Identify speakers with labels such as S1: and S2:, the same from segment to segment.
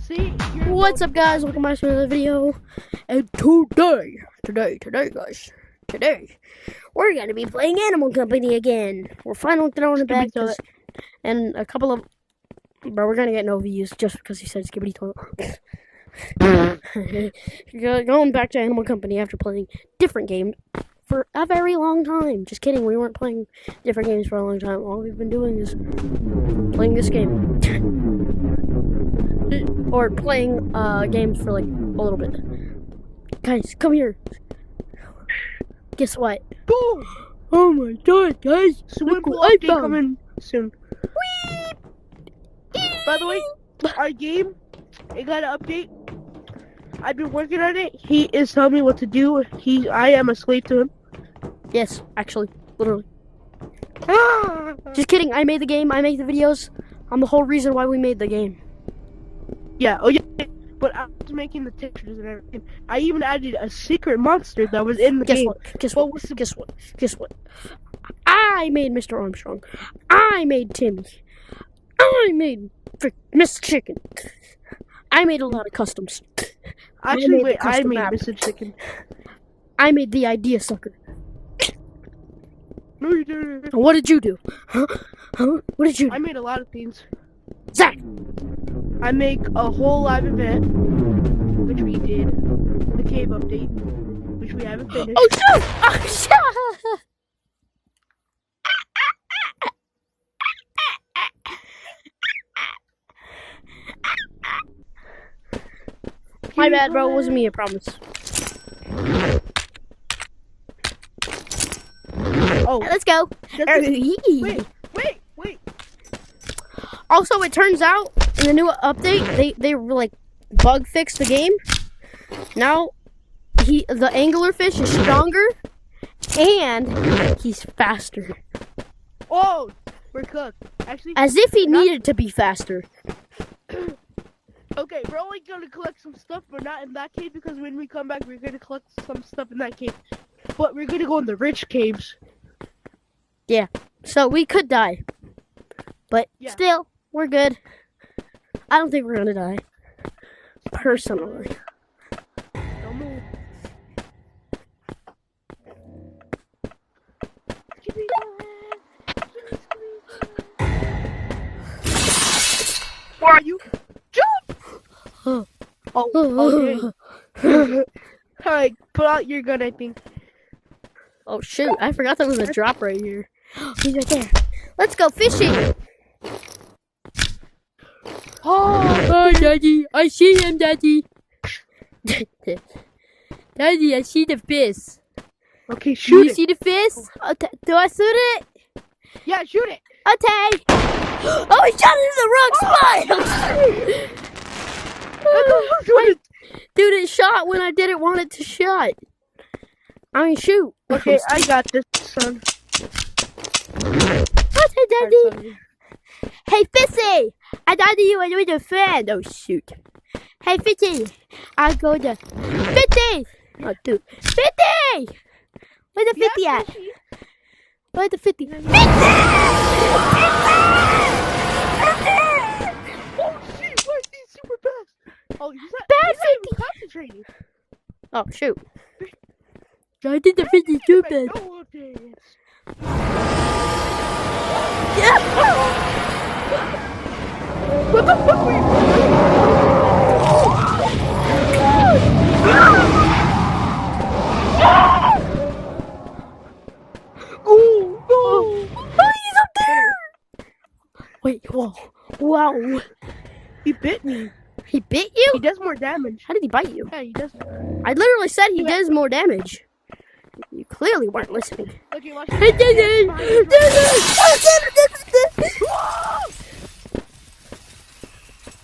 S1: See?
S2: What's up, guys? Welcome back to another video. And today, guys, we're gonna be playing Animal Company again. We're finally throwing it back, and a couple of, but we're gonna get no views just because he said Skibbity Toilet. Going back to Animal Company after playing different games for a very long time. Just kidding, we weren't playing different games for a long time. All we've been doing is playing this game. Or playing games for like a little bit. Guys, come here. Guess what?
S1: Boom!
S2: Oh my god, guys!
S1: Look what I found. Coming soon. By the way, our game, it got an update. I've been working on it. He is telling me what to do. I am a slave to him.
S2: Yes, actually, literally. Just kidding. I made the game. I make the videos. I'm the whole reason why we made the game.
S1: Yeah, oh yeah, but I was making the textures and everything. I even added a secret monster that was in the game.
S2: Guess what? I made Mr. Armstrong. I made Timmy. I made Miss Chicken. I made a lot of customs.
S1: Actually, I made Mr. Chicken.
S2: I made the idea sucker.
S1: No, you didn't.
S2: What did you do? Huh? What did you do?
S1: I made a lot of things.
S2: Zach!
S1: I make a whole live event, which we did, the cave update, which we haven't finished.
S2: Oh, shoot! Oh, shoot! My bad, bro. It wasn't me, I promise.
S1: Oh,
S2: let's go.
S1: Wait.
S2: Also, it turns out in the new update, they like bug fixed the game. Now, the anglerfish is stronger and he's faster.
S1: Oh, we're cooked. Actually,
S2: as if he needed to be faster.
S1: Okay, we're only gonna collect some stuff, but not in that cave because when we come back, we're gonna collect some stuff in that cave. But we're gonna go in the rich caves.
S2: Yeah, so we could die, but still, we're good. I don't think we're gonna die, personally.
S1: Don't move. Where are you? Jump! Oh, okay. Alright, put out your gun, I think.
S2: Oh, shoot. I forgot there was a drop right here. He's right there. Let's go fishing. Oh, Daddy. I see him, Daddy. Daddy, I see the fish.
S1: Okay, shoot it.
S2: Do you see the fish? Do I shoot it?
S1: Yeah, shoot it.
S2: Okay. Oh, he shot it in the wrong spot. Dude, it shot when I didn't want it to shot. I mean, shoot.
S1: Okay, I got this, son.
S2: Okay, Daddy. Hey, Fissy. I thought you were with a friend. Oh, shoot. Hey, Fissy. I'll go to... Fissy! Oh, dude. Fissy! Where's the 50 at? Where's the 50? 50!
S1: Oh, shit. Why is he super fast? Oh, he's not...
S2: Bad 50!
S1: Concentrating.
S2: Oh, shoot. I did the 50 too bad. Yeah!
S1: What the fuck were you
S2: Oh, he's up there! Wait, whoa. Wow.
S1: He bit me.
S2: He bit you?
S1: He does more damage.
S2: How did he bite you?
S1: Yeah, he does.
S2: I literally said he does more damage. You clearly weren't listening.
S1: Okay, watch
S2: He did it!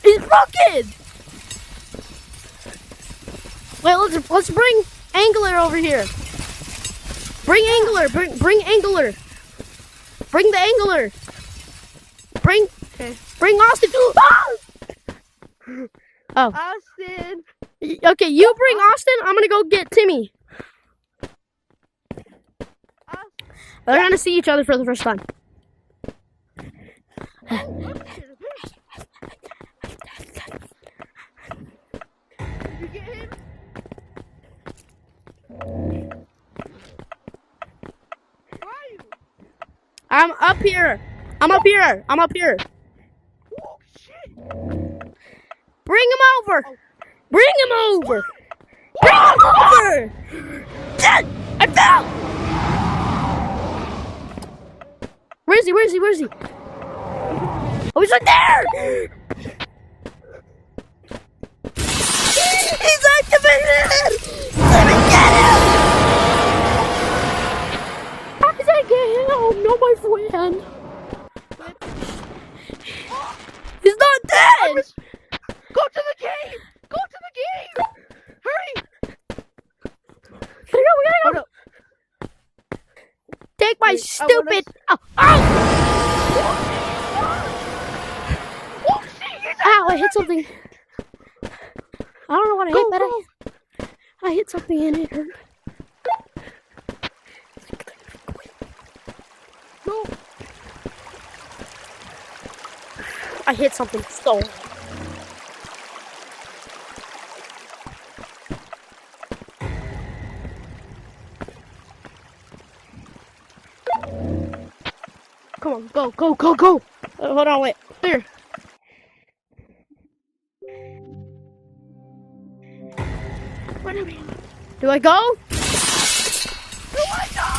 S2: He's broken! Wait, let's bring Angler over here. Bring Angler, bring Angler. Bring the Angler. Bring Austin. Oh.
S1: Austin.
S2: Okay, you bring Austin. I'm gonna go get Timmy. They're gonna see each other for the first time. I'm up here. I'm up here. I'm up here.
S1: Oh, shit.
S2: Bring him over. Bring him over. Bring him over. I fell. Where is he? Where is he? Where is he? Oh, he's right there. He's activated. Let me get him. How did I get him? No, my friend. He's not dead.
S1: Go to the cave. Go to the cave. Hurry.
S2: We gotta go. Take my stupid. Oh. Ow, I hit something. I don't know what I hit, but I hit something and it hurt. No. I hit something so.
S1: Come on, go, go, go, go.
S2: Hold on, wait.
S1: Here.
S2: Do I go?
S1: Do I go?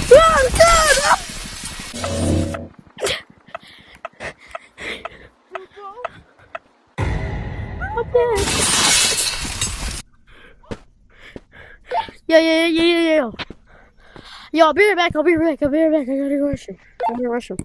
S2: Oh, God! I'm dead. Yeah. Yo, I'll be right back. I gotta go rush him.